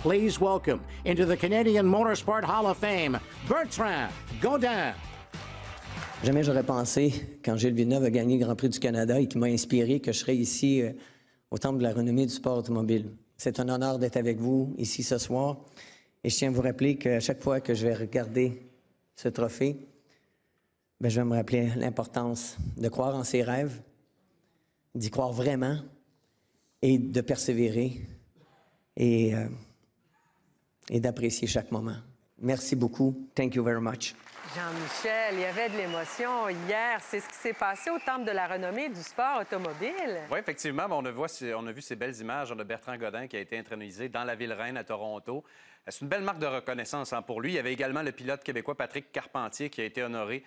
please welcome into the Canadian Motorsport Hall of Fame, Bertrand Gaudin. Jamais j'aurais pensé, quand Gilles Villeneuve a gagné le Grand Prix du Canada et qui m'a inspiré, que je serais ici au Temple de la renommée du sport automobile. C'est un honneur d'être avec vous ici ce soir. Et je tiens à vous rappeler qu'à chaque fois que je vais regarder ce trophée, bien, je vais me rappeler l'importance de croire en ses rêves, d'y croire vraiment et de persévérer et d'apprécier chaque moment. Merci beaucoup. Thank you very much. Jean-Michel, il y avait de l'émotion hier. C'est ce qui s'est passé au Temple de la renommée du sport automobile. Oui, effectivement. On a vu ces belles images de Bertrand Gaudin qui a été intronisé dans la ville-reine à Toronto. C'est une belle marque de reconnaissance pour lui. Il y avait également le pilote québécois Patrick Carpentier qui a été honoré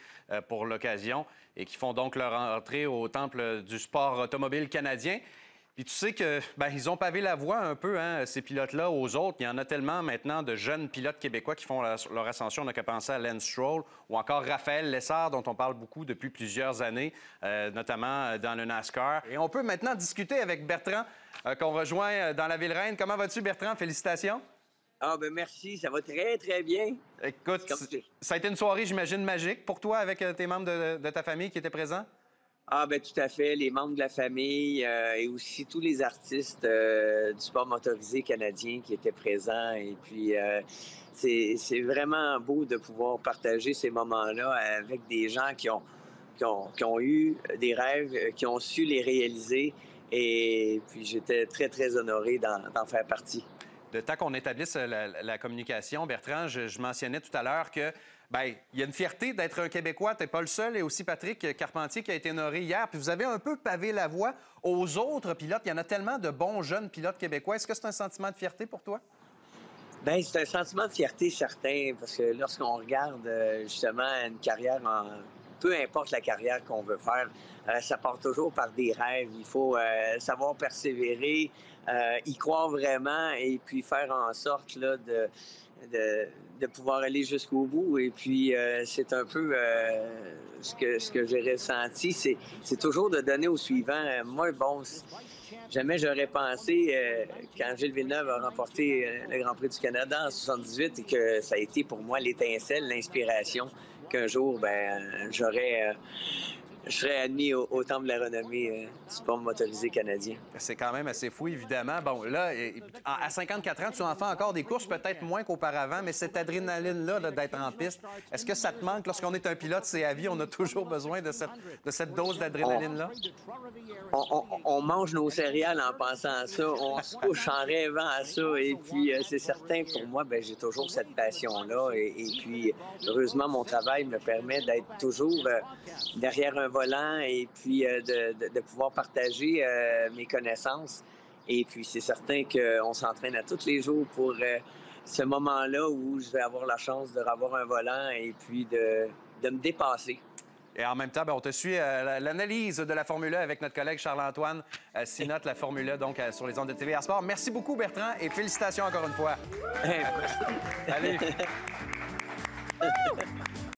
pour l'occasion et qui font donc leur entrée au Temple du sport automobile canadien. Puis tu sais que ils ont pavé la voie un peu, ces pilotes-là, aux autres. Il y en a tellement maintenant de jeunes pilotes québécois qui font leur ascension. On n'a qu'à penser à Lance Stroll ou encore Raphaël Lessard, dont on parle beaucoup depuis plusieurs années, notamment dans le NASCAR. Et on peut maintenant discuter avec Bertrand, qu'on rejoint dans la Ville-Reine. Comment vas-tu, Bertrand? Félicitations. Ah, ben merci, ça va très, très bien. Écoute, ça a été une soirée, j'imagine, magique pour toi avec tes membres de ta famille qui étaient présents? Ah, ben tout à fait. Les membres de la famille et aussi tous les artistes du sport motorisé canadien qui étaient présents. Et puis, c'est vraiment beau de pouvoir partager ces moments-là avec des gens qui ont eu des rêves, qui ont su les réaliser. Et puis, j'étais très, très honoré d'en faire partie. Le temps qu'on établisse la communication, Bertrand, je mentionnais tout à l'heure que il y a une fierté d'être un Québécois. Tu n'es pas le seul. Et aussi Patrick Carpentier qui a été honoré hier. Puis vous avez un peu pavé la voie aux autres pilotes. Il y en a tellement de bons jeunes pilotes québécois. Est-ce que c'est un sentiment de fierté pour toi? Bien, c'est un sentiment de fierté certain parce que lorsqu'on regarde justement une carrière peu importe la carrière qu'on veut faire, ça part toujours par des rêves. Il faut savoir persévérer, y croire vraiment et puis faire en sorte là, de pouvoir aller jusqu'au bout. Et puis, c'est un peu ce que j'ai ressenti, c'est toujours de donner au suivant. Moi, bon, jamais j'aurais pensé, quand Gilles Villeneuve a remporté le Grand Prix du Canada en 1978, et que ça a été pour moi l'étincelle, l'inspiration, qu'un jour, je serais admis au Temple de la renommée du sport motorisé canadien. C'est quand même assez fou, évidemment. Bon, là, à 54 ans, tu en fais encore des courses, peut-être moins qu'auparavant, mais cette adrénaline-là d'être en piste, est-ce que ça te manque? Lorsqu'on est un pilote, c'est à vie, on a toujours besoin de cette dose d'adrénaline-là? On mange nos céréales en pensant à ça, on se couche en rêvant à ça, et puis c'est certain, pour moi, j'ai toujours cette passion-là, et puis, heureusement, mon travail me permet d'être toujours derrière un volant et puis de pouvoir partager mes connaissances. Et puis, c'est certain qu'on s'entraîne à tous les jours pour ce moment-là où je vais avoir la chance de revoir un volant et puis de me dépasser. Et en même temps, on te suit l'analyse de la Formule 1 avec notre collègue Charles-Antoine Sinotte, la Formule 1 donc, sur les ondes de TVA Sport. Merci beaucoup, Bertrand, et félicitations encore une fois. Merci. Allez.